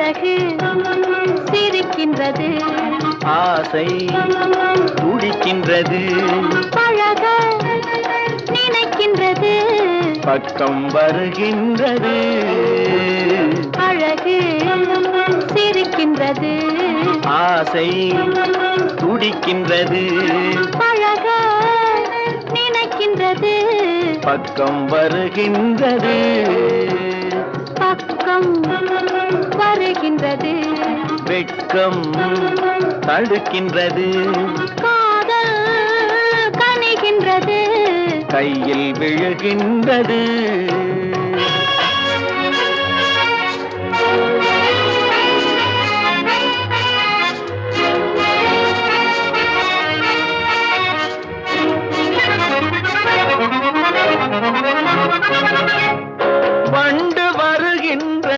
அழகு சிரிக்கின்றது, ஆசை துடிக்கின்றது, பழக நினைக்கின்றது, பக்கம் வருகின்றது. அழகு சிரிக்கின்றது, ஆசை துடிக்கின்றது, பழக நினைக்கின்றது, பக்கம் வருகின்றது. பக்கம் வருகின்றது, வெட்கம் தடுக்கின்றது, காதல் கனிகின்றது, கையில் விழுகின்றது.